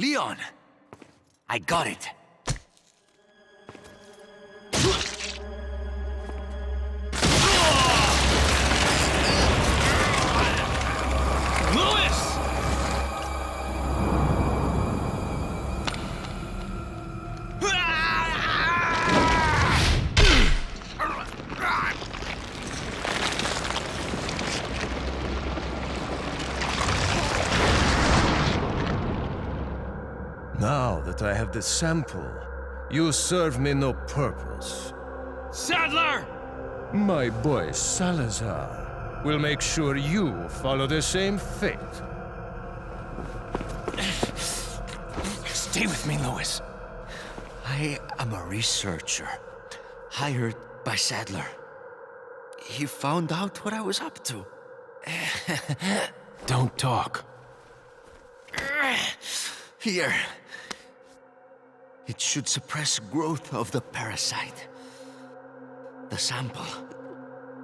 Leon! I got it. Louis! Now that I have the sample, you serve me no purpose. Sadler! My boy Salazar will make sure you follow the same fate. Stay with me, Louis. I am a researcher, hired by Sadler. He found out what I was up to. Don't talk. Here. It should suppress growth of the parasite. The sample.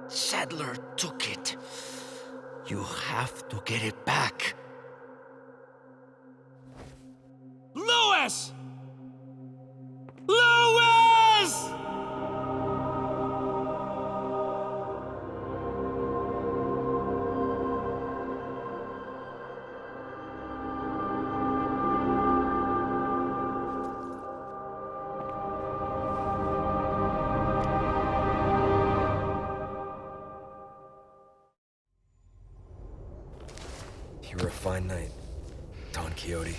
Sadler took it. You have to get it back. Louis! Louis! You were a fine knight, Don Quixote.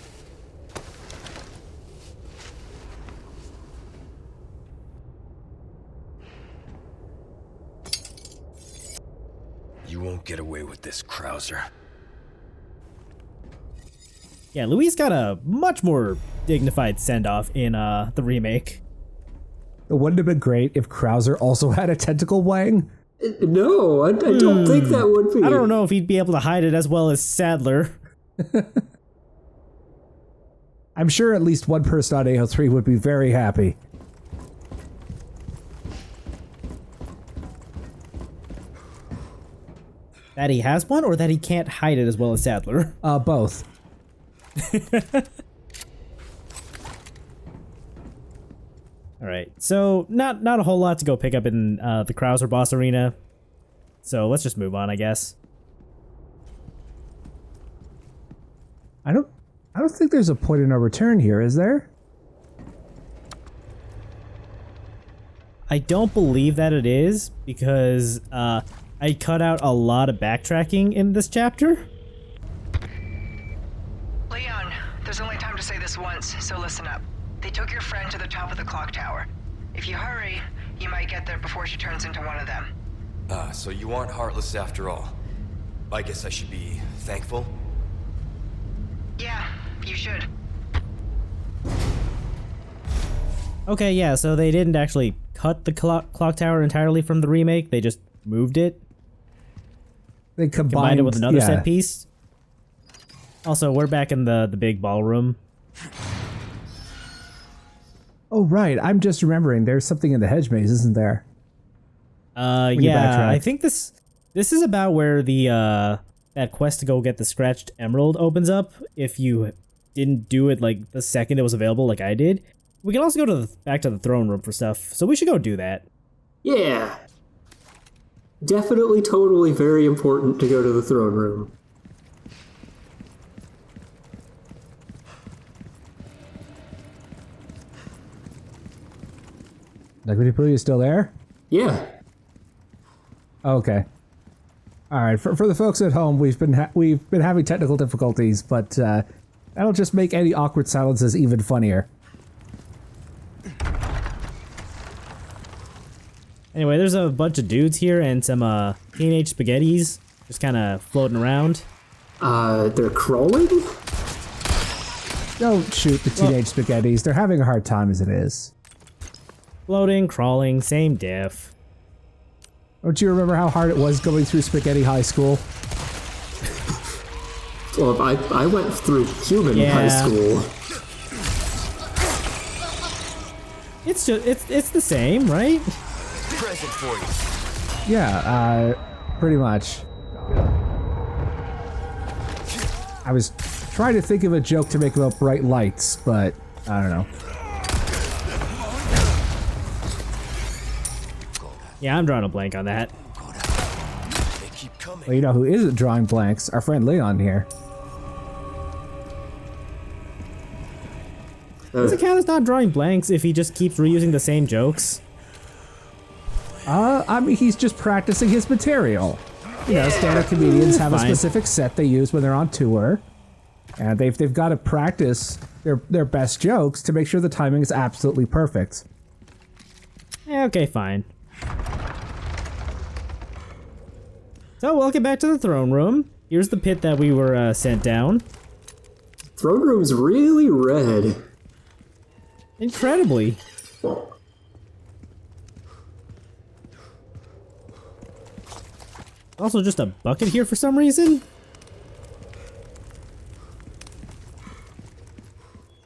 You won't get away with this, Krauser. Yeah, Louis got a much more dignified send-off in the remake. It wouldn't have been great if Krauser also had a tentacle wang. No, I don't think that would be. I don't know if he'd be able to hide it as well as Sadler. I'm sure at least one person on AO3 would be very happy. That he has one, or that he can't hide it as well as Sadler? Both. Alright, so not a whole lot to go pick up in the Krauser boss arena. So let's just move on, I guess. I don't think there's a point of no return here, is there? I don't believe that it is, because I cut out a lot of backtracking in this chapter. Leon, there's only time to say this once, so listen up. They took your friend to the top of the clock tower. If you hurry, you might get there before she turns into one of them. So you aren't heartless after all. I guess I should be thankful. Yeah, you should. Okay, yeah, so they didn't actually cut the clock tower entirely from the remake, they just moved it. They Combined it with another set piece. Also, we're back in the big ballroom. Oh, right. I'm just remembering. There's something in the hedge maze, isn't there? Yeah, I think this is about where the that quest to go get the scratched emerald opens up. If you didn't do it like the second it was available, like I did, we can also go to back to the throne room for stuff. So we should go do that. Yeah. Definitely, totally, very important to go to the throne room. Like, you still there? Yeah. Okay. All right. For the folks at home, we've been having technical difficulties, but that'll just make any awkward silences even funnier. Anyway, there's a bunch of dudes here and some teenage spaghettis just kind of floating around. They're crawling? Don't shoot the teenage spaghettis. They're having a hard time as it is. Floating, crawling, same diff. Don't you remember how hard it was going through Spaghetti High School? Well, I went through human high school. It's just it's the same, right? Present for you. Yeah, pretty much. I was trying to think of a joke to make about bright lights, but I don't know. Yeah, I'm drawing a blank on that. Well, you know who isn't drawing blanks? Our friend Leon here. Does it count as not drawing blanks if he just keeps reusing the same jokes? I mean, he's just practicing his material. You know, stand-up comedians have a specific set they use when they're on tour, and they've got to practice their best jokes to make sure the timing is absolutely perfect. Yeah, okay, fine. So, welcome back to the throne room. Here's the pit that we were sent down. Throne room's really red. Incredibly. Also, just a bucket here for some reason.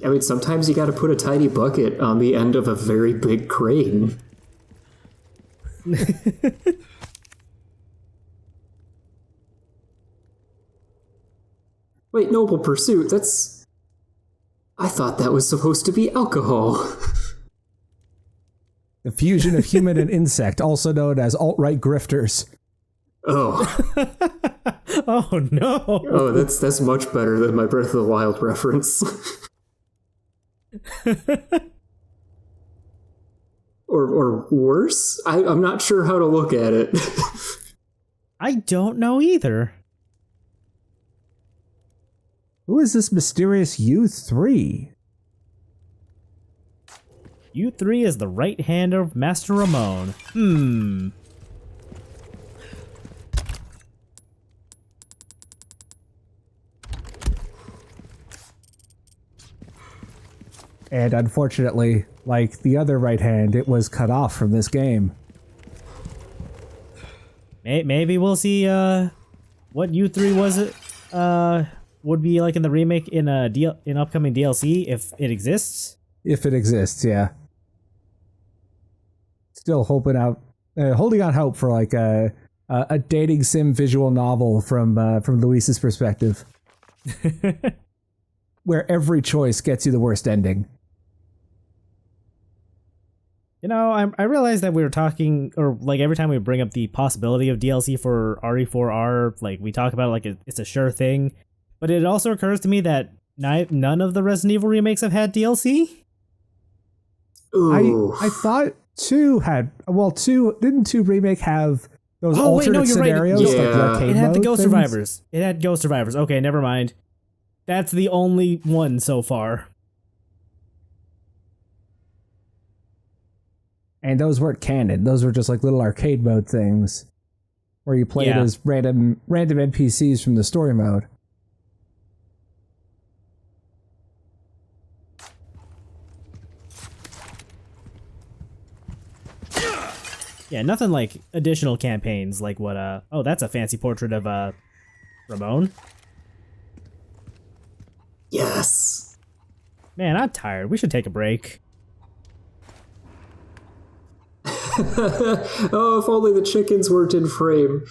I mean, sometimes you gotta put a tiny bucket on the end of a very big crane. Wait, Noble Pursuit, that's... I thought that was supposed to be alcohol. The fusion of human and insect, also known as alt-right grifters. Oh. Oh no. Oh, that's much better than my Breath of the Wild reference. or worse? I'm not sure how to look at it. I don't know either. Who is this mysterious U3? U3 is the right hand of Master Ramon. And unfortunately, like the other right hand, it was cut off from this game. Maybe we'll see what U3 would be like in the remake in upcoming DLC if it exists. If it exists, yeah. Still holding out hope for like a dating sim visual novel from Luis's perspective, where every choice gets you the worst ending. You know, I realized that we were talking, or like every time we bring up the possibility of DLC for RE4R, like we talk about it like it's a sure thing. But it also occurs to me that none of the Resident Evil remakes have had DLC. Ooh. I thought 2 didn't 2 remake have those alternate scenarios? Right. Yeah. Like the arcade it had the mode Ghost things? Survivors. It had Ghost Survivors. Okay, never mind. That's the only one so far. And those weren't canon. Those were just like little arcade mode things where you played as random NPCs from the story mode. Yeah, nothing like additional campaigns like what oh, that's a fancy portrait of Ramon. Yes. Man, I'm tired. We should take a break. Oh, if only the chickens weren't in frame.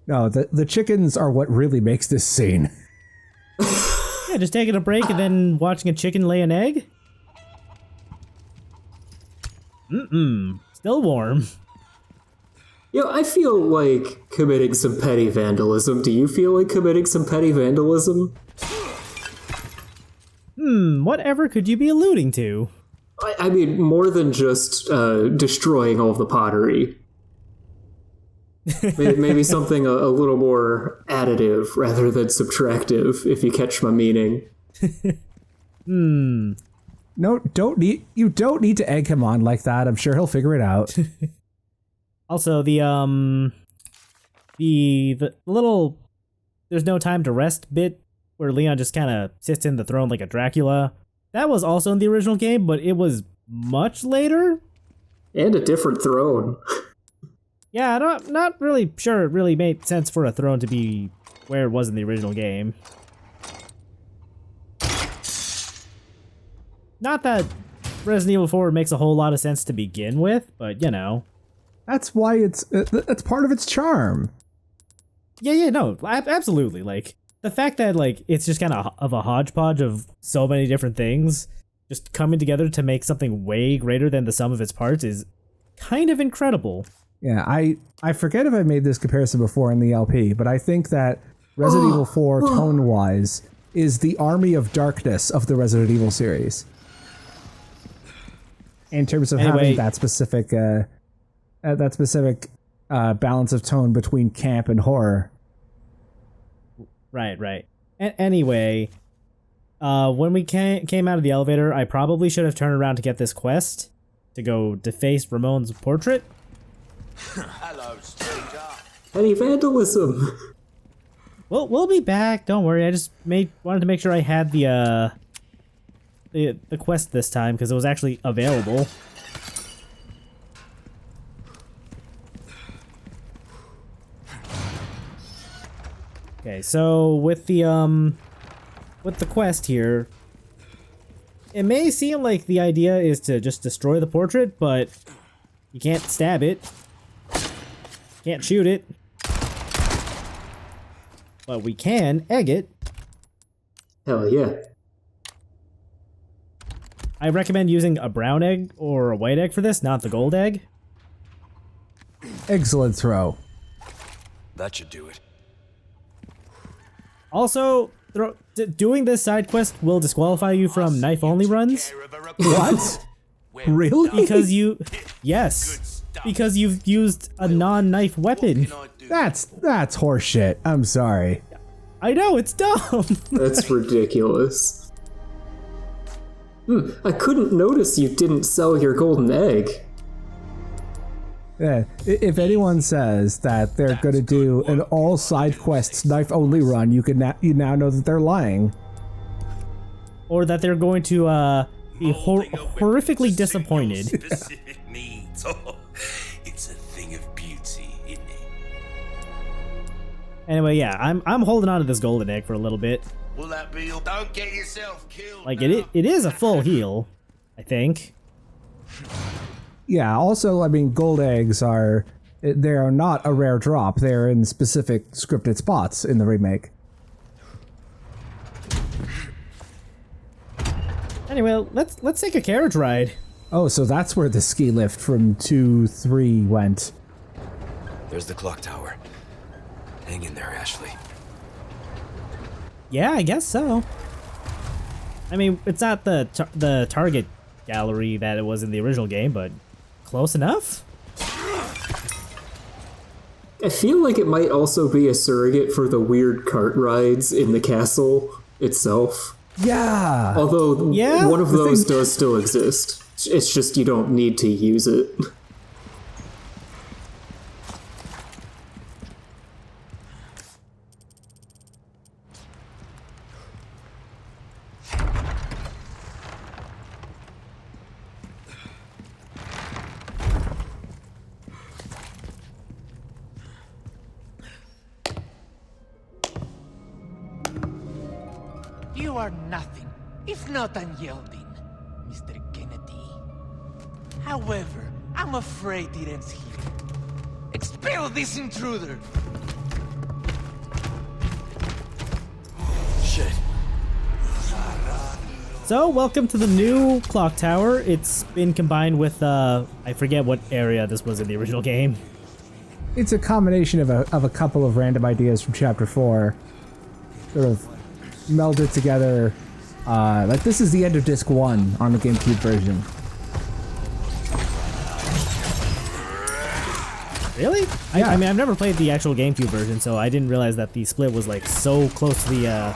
No, the chickens are what really makes this scene. Yeah, just taking a break and then watching a chicken lay an egg? Still warm. You know, I feel like committing some petty vandalism. Do you feel like committing some petty vandalism? Whatever could you be alluding to? I mean, more than just destroying all the pottery. Maybe something a little more additive rather than subtractive, if you catch my meaning. No, you don't need to egg him on like that. I'm sure he'll figure it out. Also, the little "there's no time to rest" bit where Leon just kind of sits in the throne like a Dracula. That was also in the original game, but it was much later. And a different throne. Yeah, not really sure it really made sense for a throne to be where it was in the original game. Not that Resident Evil 4 makes a whole lot of sense to begin with, but you know. That's why that's part of its charm. Yeah, no, absolutely. Like, the fact that like it's just kind of a hodgepodge of so many different things just coming together to make something way greater than the sum of its parts is kind of incredible. Yeah, I forget if I made this comparison before in the LP, but I think that Resident Evil 4 tone-wise is the Army of Darkness of the Resident Evil series. In terms of having that specific balance of tone between camp and horror. Right. Anyway, when we came out of the elevator, I probably should have turned around to get this quest to go deface Ramon's portrait. Hello, stranger. Petty vandalism. Well, we'll be back. Don't worry. I just wanted to make sure I had the quest this time because it was actually available. Okay, so with the quest here, it may seem like the idea is to just destroy the portrait, but you can't stab it. Can't shoot it. But we can egg it. Hell yeah. I recommend using a brown egg or a white egg for this, not the gold egg. Excellent throw. That should do it. Also, doing this side quest will disqualify you from knife-only runs. What? Really? Because because you've used a non-knife weapon. That's horseshit. I'm sorry. I know, it's dumb. That's ridiculous. I couldn't notice you didn't sell your golden egg. Yeah, if anyone says that they're going to do an all side quests knife only run, you now know that they're lying. Or that they're going to be horrifically disappointed. Specific needs. Oh, it's a thing of beauty, isn't it? Anyway, yeah, I'm holding on to this golden egg for a little bit. Will that be your... Don't get yourself killed. Like now. it is a full heal, I think. Yeah, also, I mean, gold eggs they are not a rare drop. They're in specific scripted spots in the remake. Anyway, let's take a carriage ride. Oh, so that's where the ski lift from 2-3 went. There's the clock tower. Hang in there, Ashley. Yeah, I guess so. I mean, it's not the target gallery that it was in the original game, but close enough. I feel like it might also be a surrogate for the weird cart rides in the castle itself. Yeah. Although one of those does still exist. It's just you don't need to use it. You are nothing, if not unyielding, Mr. Kennedy. However, I'm afraid it ends here. Expel this intruder! Shit. So, welcome to the new clock tower. It's been combined with, I forget what area this was in the original game. It's a combination of a couple of random ideas from Chapter 4. Sort of melded together. Like, this is the end of Disc 1 on the GameCube version. Really? Yeah. I mean, I've never played the actual GameCube version, so I didn't realize that the split was, like, so close to the,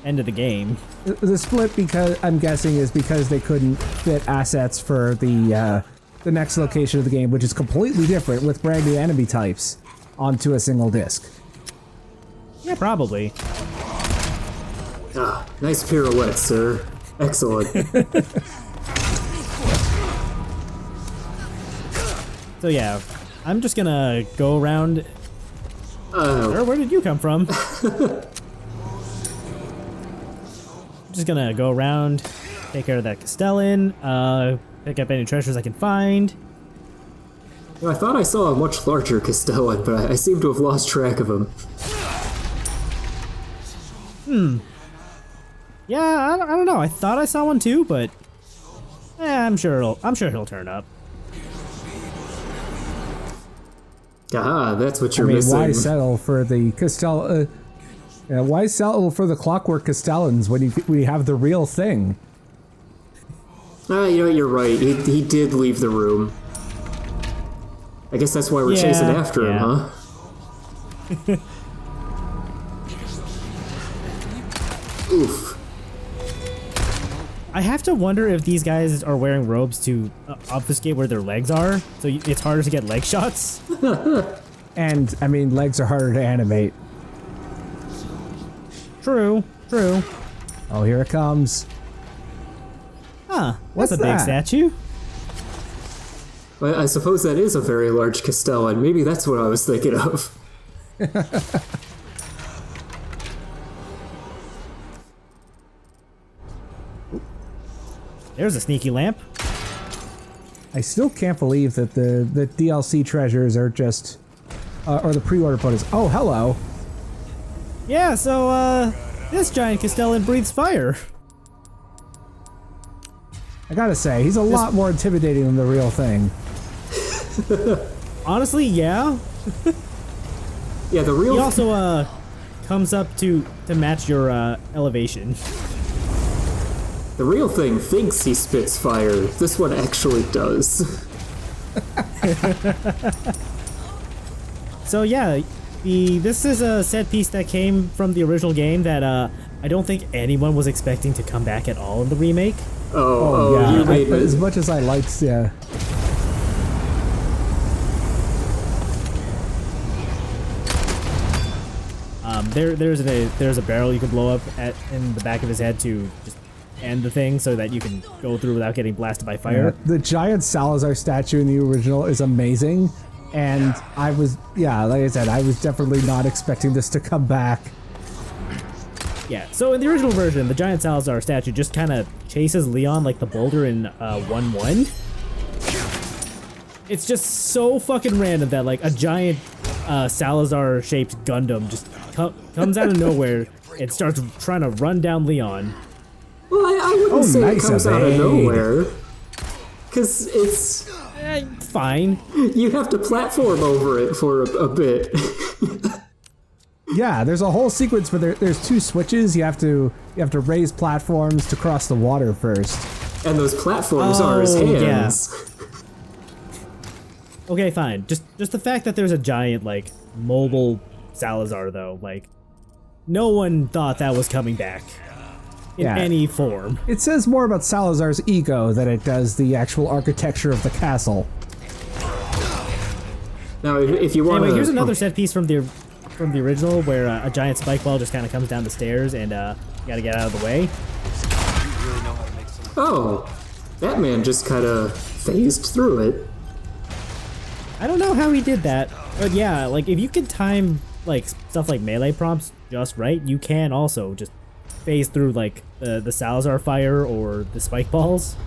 end of the game. The split, because I'm guessing, is because they couldn't fit assets for the next location of the game, which is completely different with brand new enemy types, onto a single disc. Yeah, probably. Ah, nice pirouette, sir. Excellent. So yeah, I'm just gonna go around. Where did you come from? Just gonna go around, take care of that Castellan, pick up any treasures I can find. I thought I saw a much larger Castellan, but I seem to have lost track of him. Yeah, I don't know. I thought I saw one too, but I'm sure he'll turn up. Ah, that's what you're I mean, missing. why settle for the why settle for the Clockwork Castellans when you have the real thing? You know what, you're right. He did leave the room. I guess that's why we're chasing after him, huh? Oof. I have to wonder if these guys are wearing robes to obfuscate where their legs are, so it's harder to get leg shots. And, I mean, legs are harder to animate. True. Oh, here it comes. Huh, What's that's a big that? statue. Well, I suppose that is a very large Castellan. Maybe that's what I was thinking of. There's a sneaky lamp. I still can't believe that the DLC treasures are just... or the pre-order bonus. Oh, hello. Yeah, so, this giant Castellan breathes fire. I gotta say, he's a lot more intimidating than the real thing. Honestly, yeah. Yeah, the real... He also, comes up to match your, elevation. The real thing thinks he spits fire. This one actually does. So yeah, this is a set piece that came from the original game that I don't think anyone was expecting to come back at all in the remake. Oh yeah. You made as much as I liked, yeah. There's a barrel you can blow up in the back of his head to just end the thing so that you can go through without getting blasted by fire. Yeah, the giant Salazar statue in the original is amazing, and I was, like I said, I was definitely not expecting this to come back. Yeah, so in the original version, the giant Salazar statue just kind of chases Leon like the boulder in 1-1. It's just so fucking random that like a giant Salazar-shaped Gundam just comes out of nowhere and starts trying to run down Leon. Well, I wouldn't say nice it comes out of nowhere. Because it's... Fine. You have to platform over it for a bit. Yeah, there's a whole sequence where there's two switches. You have to raise platforms to cross the water first. And those platforms are his hands. Yeah. Okay, fine. Just the fact that there's a giant, like, mobile Salazar, though, like, no one thought that was coming back in any form. It says more about Salazar's ego than it does the actual architecture of the castle. Now, if you want Anyway, here's another set piece from the original where a giant spike ball just kind of comes down the stairs and you gotta get out of the way. Oh, that man just kind of phased through it. I don't know how he did that, but yeah, like if you can time like stuff like melee prompts just right, you can also just phase through like the Salazar fire or the spike balls.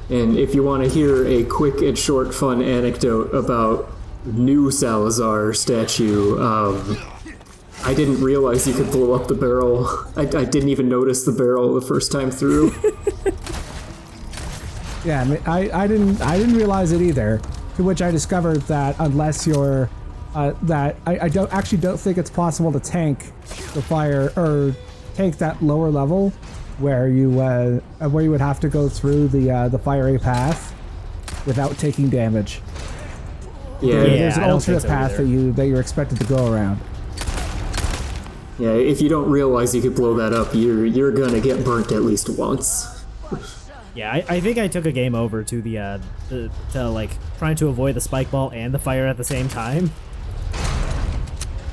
And if you want to hear a quick and short fun anecdote about new Salazar statue, I didn't realize you could blow up the barrel. I didn't even notice the barrel the first time through. Yeah, I mean, I didn't realize it either. To which I discovered that unless you're that I don't think it's possible to tank the fire or tank that lower level where you would have to go through the fiery path without taking damage. Yeah, there's an alternate path that you're expected to go around. Yeah, if you don't realize you could blow that up, you're gonna get burnt at least once. Yeah, I think I took a game over to the like trying to avoid the spike ball and the fire at the same time.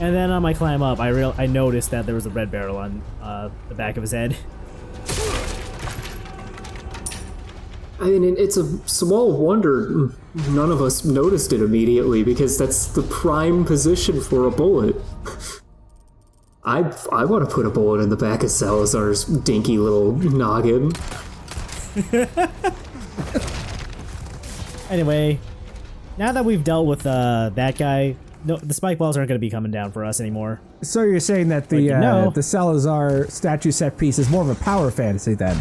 And then on my climb up, I noticed that there was a red barrel on the back of his head. I mean, it's a small wonder none of us noticed it immediately, because that's the prime position for a bullet. I want to put a bullet in the back of Salazar's dinky little noggin. Anyway, now that we've dealt with that guy, no, the spike balls aren't going to be coming down for us anymore. So you're saying that the Salazar statue set piece is more of a power fantasy then?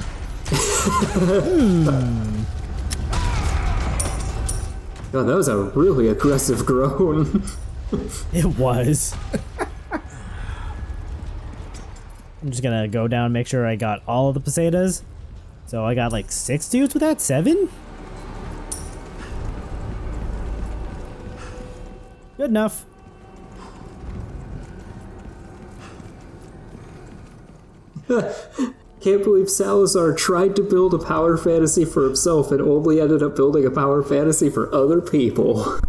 God, that was a really aggressive groan. It was. I'm just gonna go down and make sure I got all of the pesetas. So I got like 6 dudes with that? 7? Good enough. Can't believe Salazar tried to build a power fantasy for himself and only ended up building a power fantasy for other people.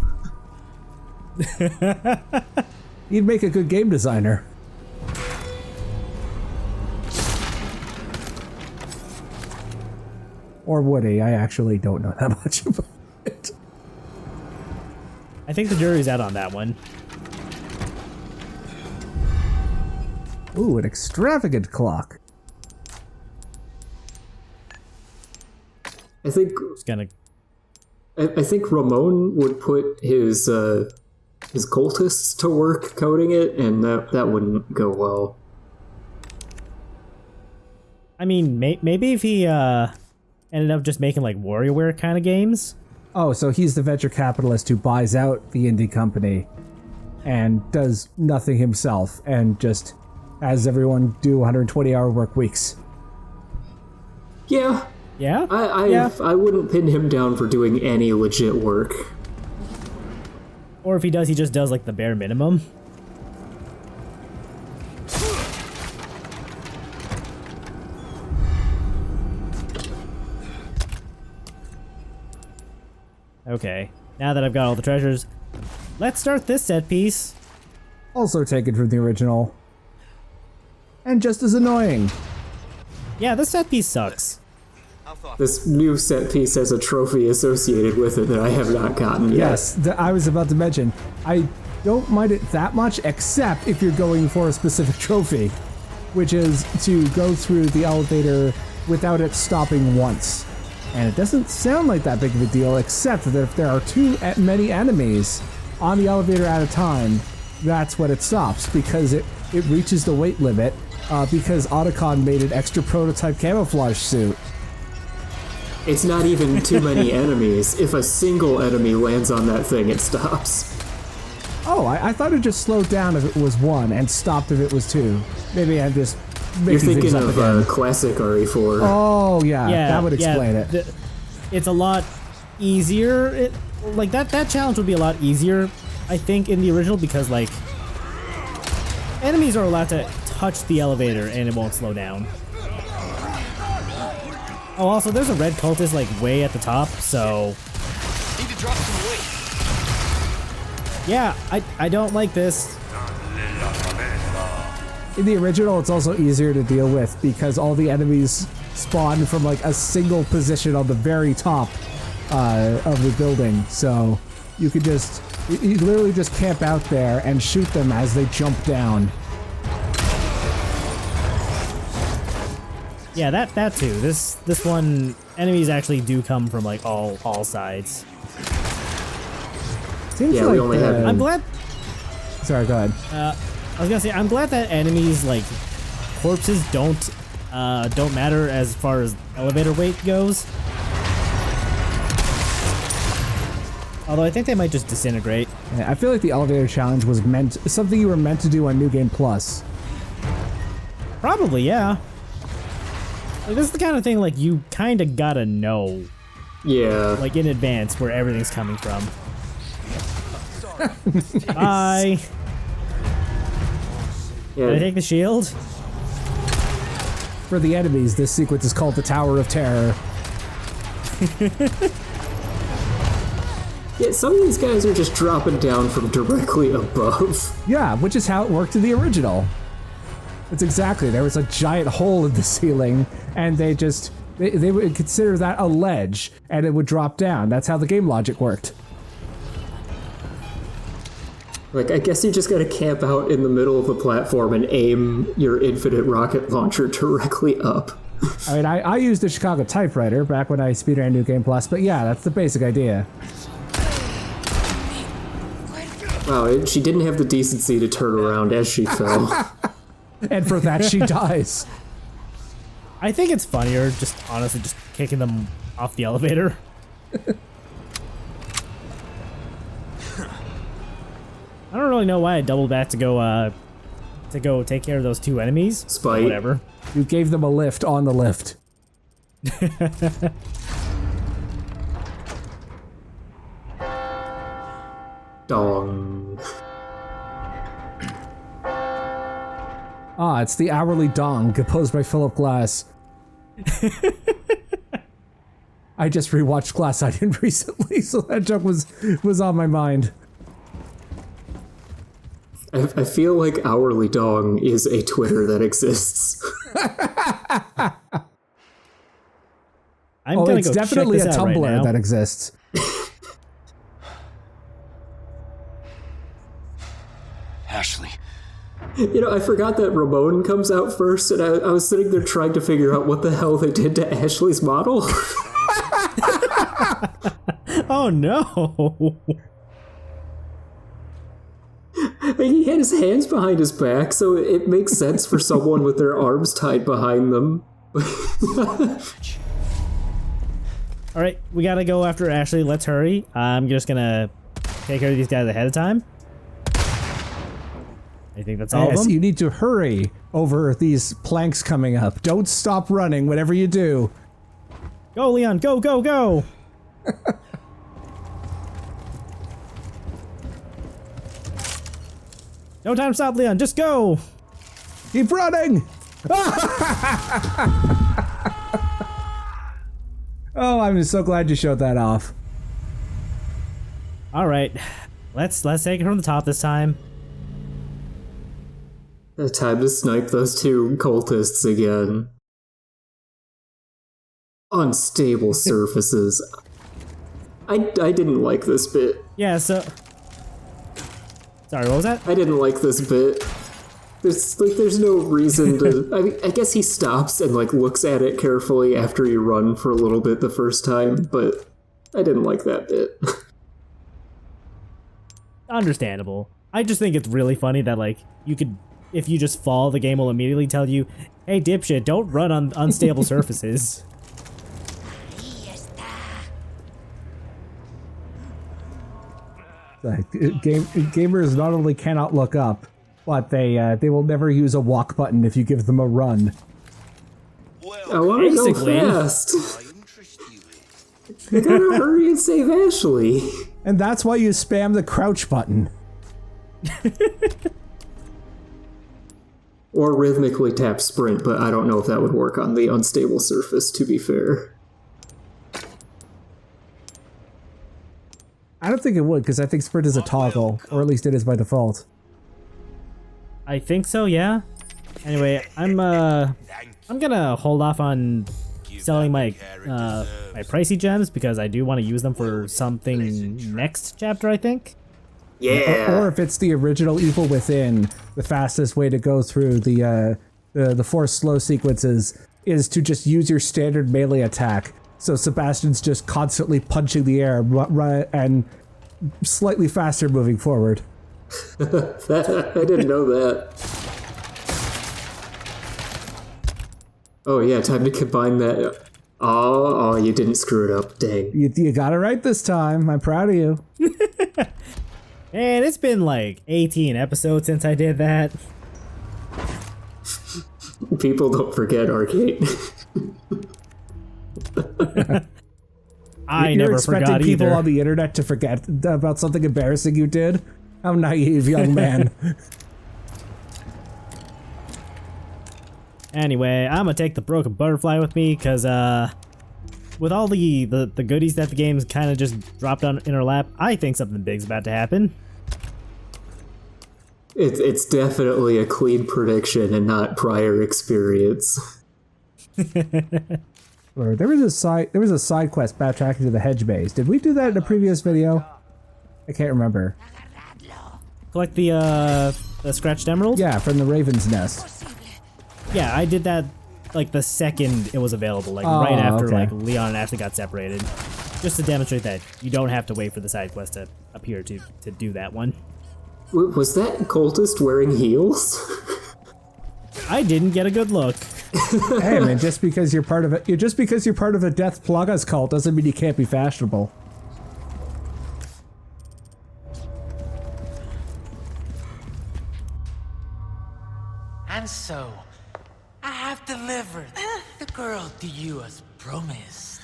You'd make a good game designer. Or would he? I actually don't know that much about it. I think the jury's out on that one. Ooh, an extravagant clock. I think Just gonna. I think Ramon would put his cultists to work coding it, and that wouldn't go well. I mean, maybe if he ended up just making like WarioWare kind of games. Oh, so he's the venture capitalist who buys out the indie company and does nothing himself and just has everyone do 120-hour work weeks. Yeah. Yeah? I wouldn't pin him down for doing any legit work. Or if he does, he just does like the bare minimum. Okay, now that I've got all the treasures, let's start this set piece. Also taken from the original. And just as annoying. Yeah, this set piece sucks. This new set piece has a trophy associated with it that I have not gotten yet. Yes, I was about to mention. I don't mind it that much, except if you're going for a specific trophy, which is to go through the elevator without it stopping once. And it doesn't sound like that big of a deal, except that if there are too many enemies on the elevator at a time, that's when it stops, because it reaches the weight limit, because Otacon made an extra prototype camouflage suit. It's not even too many enemies. If a single enemy lands on that thing, it stops. Oh, I thought it just slowed down if it was 1 and stopped if it was 2. Maybe I'm just You're making thinking things up of again. classic RE4. Oh, yeah, that would explain it. It's a lot easier. That challenge would be a lot easier, I think, in the original, because like enemies are allowed to touch the elevator and it won't slow down. Oh, also, there's a red cultist like way at the top, so Need to drop some weight. yeah, I don't like this. In the original, it's also easier to deal with because all the enemies spawn from like a single position on the very top of the building. So you could you literally just camp out there and shoot them as they jump down. Yeah, that too. This one, enemies actually do come from like all sides. Seems Yeah, we only have- I'm glad. Sorry, go ahead. I was gonna say, I'm glad that enemies like corpses don't matter as far as elevator weight goes. Although I think they might just disintegrate. Yeah, I feel like the elevator challenge was something you were meant to do on New Game Plus. Probably, yeah. Like, this is the kind of thing like you kind of gotta know, Yeah. like in advance, where everything's coming from. Bye. Yeah. Did I take the shield? For the enemies, this sequence is called the Tower of Terror. Yeah, some of these guys are just dropping down from directly above. Yeah, which is how it worked in the original. It's exactly, there was a giant hole in the ceiling, and they would consider that a ledge, and it would drop down. That's how the game logic worked. Like, I guess you just gotta camp out in the middle of the platform and aim your infinite rocket launcher directly up. I mean, I used the Chicago typewriter back when I speedran New Game Plus, but yeah, that's the basic idea. Wow, she didn't have the decency to turn around as she fell. And for that, she dies. I think it's funnier, just honestly, just kicking them off the elevator. I don't really know why I doubled back to go take care of those two enemies. Spite. Whatever. You gave them a lift on the lift. Dong. Ah, it's the hourly dong, composed by Philip Glass. I just rewatched Glass Onion recently, so that joke was on my mind. I feel like Hourly Dong is a Twitter that exists. It's definitely a Tumblr that exists. Ashley. You know, I forgot that Ramon comes out first, and I was sitting there trying to figure out what the hell they did to Ashley's model. Oh no! He had his hands behind his back, so it makes sense for someone with their arms tied behind them. Alright, we gotta go after Ashley. Let's hurry. I'm just gonna take care of these guys ahead of time. I think that's all of them. You need to hurry over these planks coming up. Don't stop running, whatever you do. Go, Leon! Go, go, go! No time to stop, Leon. Just go! Keep running! Oh, I'm so glad you showed that off. All right, let's take it from the top this time. Time to snipe those two cultists again. Unstable surfaces. I didn't like this bit. Yeah, so... Sorry, what was that? I didn't like this bit. There's no reason to... I mean, I guess he stops and, looks at it carefully after you run for a little bit the first time, but I didn't like that bit. Understandable. I just think it's really funny that, you could... If you just fall, the game will immediately tell you, hey, dipshit, don't run on unstable surfaces. Gamers not only cannot look up, but they will never use a walk button if you give them a run. I want to go fast. I gotta hurry and save Ashley. And that's why you spam the crouch button. Or rhythmically tap sprint, but I don't know if that would work on the unstable surface, to be fair. I don't think it would, because I think sprint is a toggle, or at least it is by default. I think so, yeah. Anyway, I'm gonna hold off on selling my my pricey gems because I do want to use them for something next chapter, I think. Yeah. Or if it's the original Evil Within, the fastest way to go through the 4 slow sequences is to just use your standard melee attack. So Sebastian's just constantly punching the air and slightly faster moving forward. I didn't know that. Oh yeah, time to combine that. Oh, you didn't screw it up, dang. You got it right this time. I'm proud of you. Man, it's been 18 episodes since I did that. People don't forget Argate. You're never expecting forgot people either. on the internet to forget about something embarrassing you did? How naive, young man. Anyway, I'm gonna take the broken butterfly with me because with all the goodies that the game's kind of just dropped on in our lap, I think something big's about to happen. It's definitely a clean prediction and not prior experience. There was a side quest backtracking to the hedge maze. Did we do that in a previous video? I can't remember. Collect the scratched emerald? Yeah, from the Raven's Nest. Yeah, I did that the second it was available, right after Leon and Ashley got separated. Just to demonstrate that you don't have to wait for the side quest to appear to do that one. Was that cultist wearing heels? I didn't get a good look. Hey man, just because you're part of a Death Plagas cult doesn't mean you can't be fashionable. And so, I have delivered the girl to you as promised.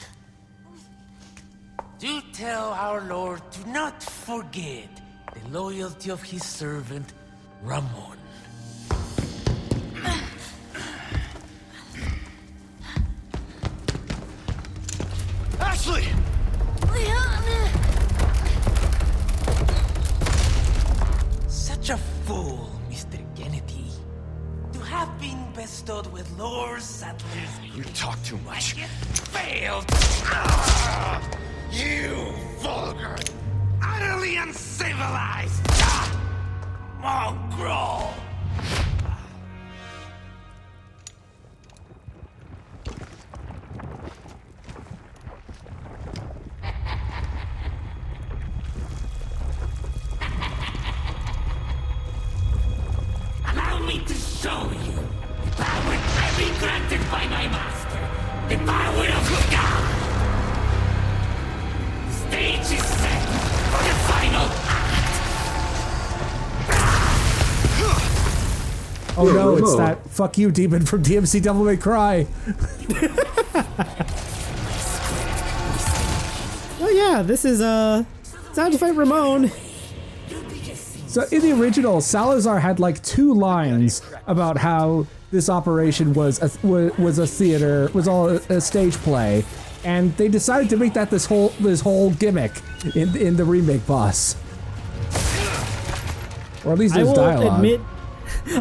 Do tell our Lord to not forget the loyalty of his servant, Ramon. Ashley! Such a fool, Mr. Kennedy. To have been bestowed with Lord Saddler's... You talk too much. It failed! You vulgar, Utterly uncivilized! Mongrel! allow me to show you the power I've been granted by my master, the power of God. The stage is set for the final act. Oh no, it's Ramon. that fuck you demon from DMC Devil May Cry. Oh yeah, this is time to fight Ramon. So in the original, Salazar had like 2 lines about how this operation was a theater, was all a stage play, and they decided to make that this whole gimmick in the remake boss. Or at least there's dialogue.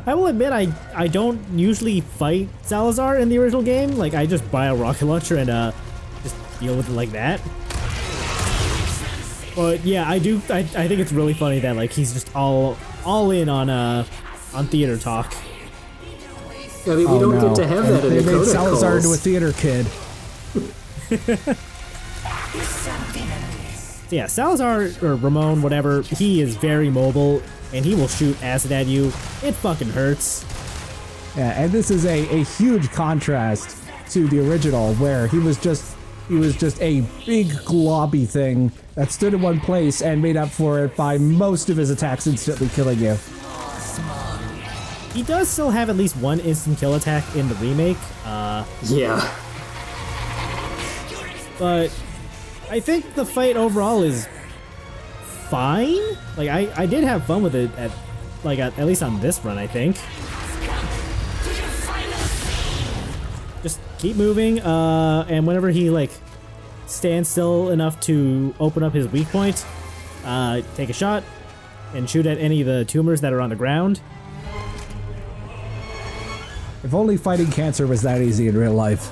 I will admit I don't usually fight Salazar in the original game. Like I just buy a rocket launcher and just deal with it like that. But yeah, I think it's really funny that like he's just all in on theater talk. I mean, we don't get to have that in They the made codec Salazar calls. into a theater kid. So yeah, Salazar or Ramon, whatever, he is very mobile and he will shoot acid at you. It fucking hurts. Yeah, and this is a huge contrast to the original, where he was just a big globby thing that stood in one place and made up for it by most of his attacks instantly killing you. He does still have at least one instant kill attack in the remake. Yeah. But I think the fight overall is fine. Like I did have fun with it at least on this run, I think. Just keep moving, and whenever he like stands still enough to open up his weak point, take a shot and shoot at any of the tumors that are on the ground. If only fighting cancer was that easy in real life.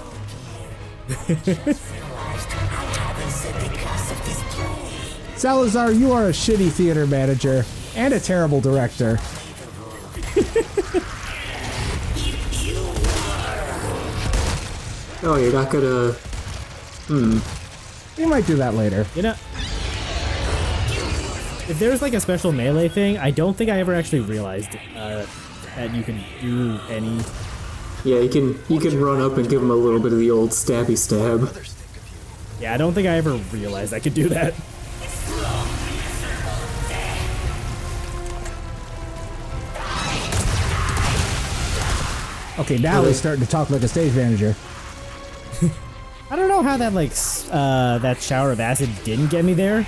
Salazar, you are a shitty theater manager and a terrible director. Oh, you're not gonna... We might do that later. You know, if there's like a special melee thing, I don't think I ever actually realized that you can do any. Yeah, you can run up and give him a little bit of the old stabby stab. Yeah, I don't think I ever realized I could do that. Okay, now he's starting to talk like a stage manager. I don't know how that like that shower of acid didn't get me there.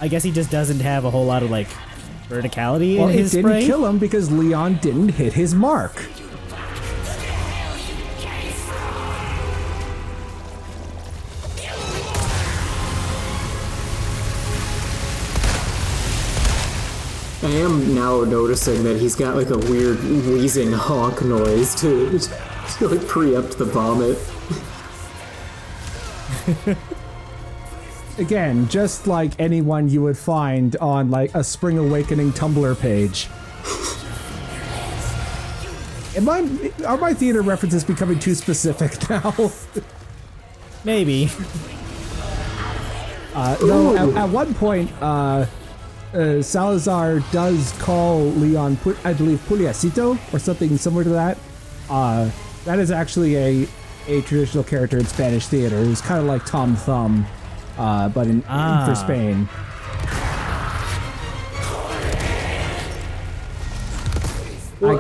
I guess he just doesn't have a whole lot of like verticality Well, in it his didn't spray. kill him because Leon didn't hit his mark. I am now noticing that he's got like a weird wheezing honk noise to like preempt the vomit. Again, just like anyone you would find on like a Spring Awakening Tumblr page. Are my theater references becoming too specific now? Maybe. No, at one point, Salazar does call Leon, I believe, Puliacito or something similar to that. That is actually a traditional character in Spanish theater. It was kind of like Tom Thumb, but for Spain. Well,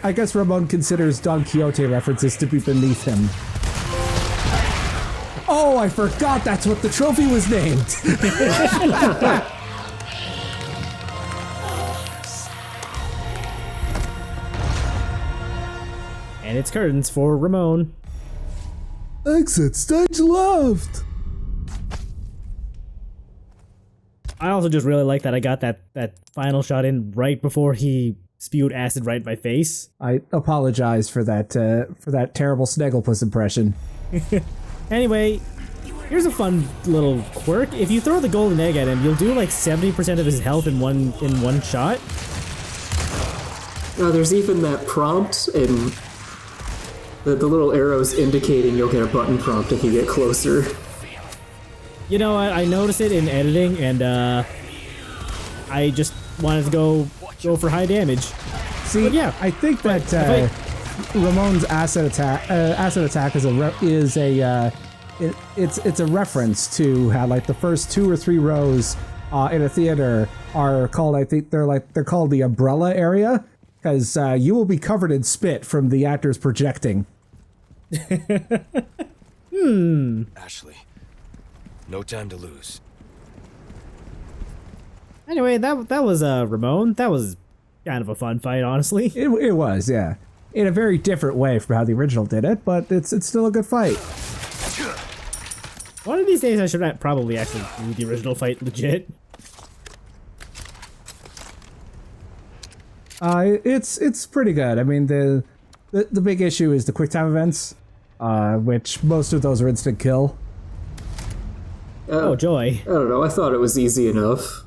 I guess Ramon considers Don Quixote references to be beneath him. Oh, I forgot that's what the trophy was named. And it's curtains for Ramon. Exit stage left. I also just really like that I got that final shot in right before he spewed acid right in my face. I apologize for that terrible Snagglepuss impression. Anyway, here's a fun little quirk. If you throw the golden egg at him, you'll do like 70% of his health in one shot. There's even that prompt and the little arrows indicating you'll get a button prompt if you get closer. You know, I noticed it in editing, and I just wanted to go for high damage. See, but yeah, I think that Ramon's acid attack is a reference to how like the first 2 or 3 rows in a theater are called. I think they're called the umbrella area because you will be covered in spit from the actors projecting. Ashley, no time to lose. Anyway, that was Ramon. That was kind of a fun fight, honestly. It was, yeah, in a very different way from how the original did it, but it's still a good fight. One of these days, I should probably actually do the original fight legit. It's pretty good. I mean, the big issue is the quick time events, which most of those are instant kill. Oh joy! I don't know. I thought it was easy enough.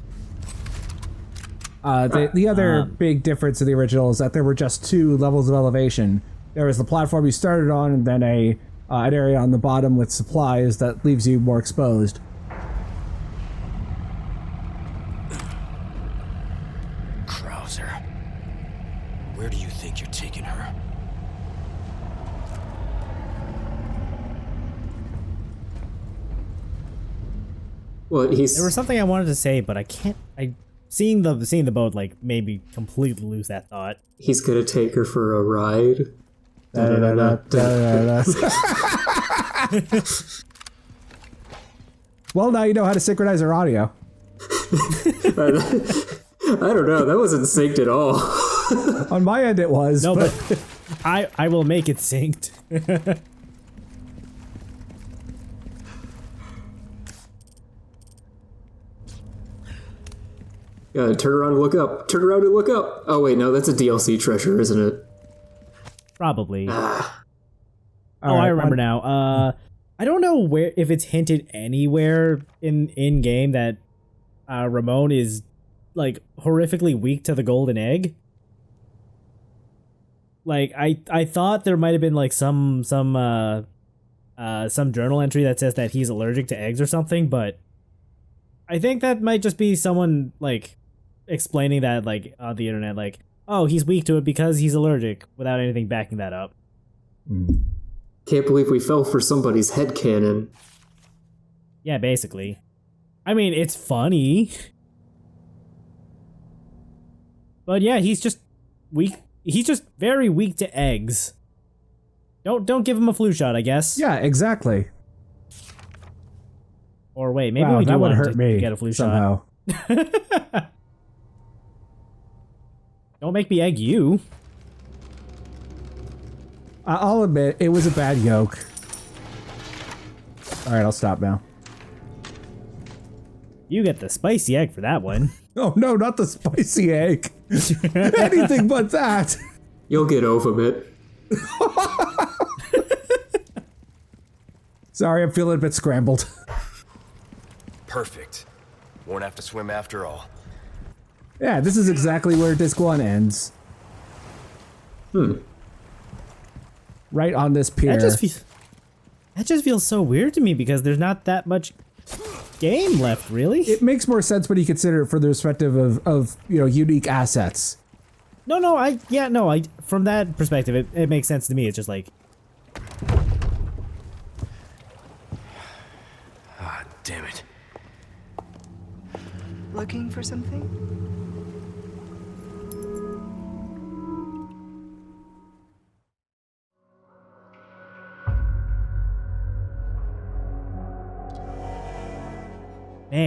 The other big difference in the original is that there were just 2 levels of elevation. There was the platform you started on, and then an area on the bottom with supplies that leaves you more exposed. Krauser, where do you think you're taking her? Well, There was something I wanted to say, but I can't. Seeing the boat like made me completely lose that thought. He's gonna take her for a ride. Well, now you know how to synchronize our audio. I don't know. That wasn't synced at all. On my end, it was. No, but I will make it synced. Turn around and look up. Turn around and look up. Oh wait, no, that's a DLC treasure, isn't it? Probably. Right, I remember now. I don't know if it's hinted anywhere in game that Ramon is like horrifically weak to the golden egg. Like I thought there might have been like some journal entry that says that he's allergic to eggs or something, but I think that might just be someone like explaining that like on the internet, like, oh, he's weak to it because he's allergic, without anything backing that up. Can't believe we fell for somebody's headcanon. Yeah, basically. I mean, it's funny. But yeah, he's just weak. He's just very weak to eggs. Don't give him a flu shot, I guess. Yeah, exactly. Or wait, maybe we do want him to get a flu somehow. shot. Don't make me egg you. I'll admit, it was a bad yoke. Alright, I'll stop now. You get the spicy egg for that one. Oh no, not the spicy egg. Anything but that. You'll get over it. Sorry, I'm feeling a bit scrambled. Perfect. Won't have to swim after all. Yeah, this is exactly where Disc 1 ends. Right on this pier. That just feels so weird to me because there's not that much game left, really. It makes more sense when you consider it from the perspective of unique assets. No, from that perspective, it makes sense to me. It's just like, Ah, damn it. Looking for something?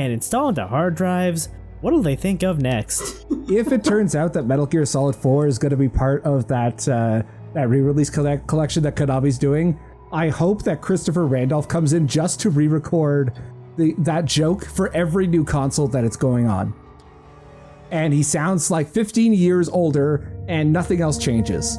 man, installing the hard drives. What'll they think of next? If it turns out that Metal Gear Solid 4 is going to be part of that re-release collection that Konami's doing, I hope that Christopher Randolph comes in just to re-record that joke for every new console that it's going on. And he sounds like 15 years older and nothing else changes.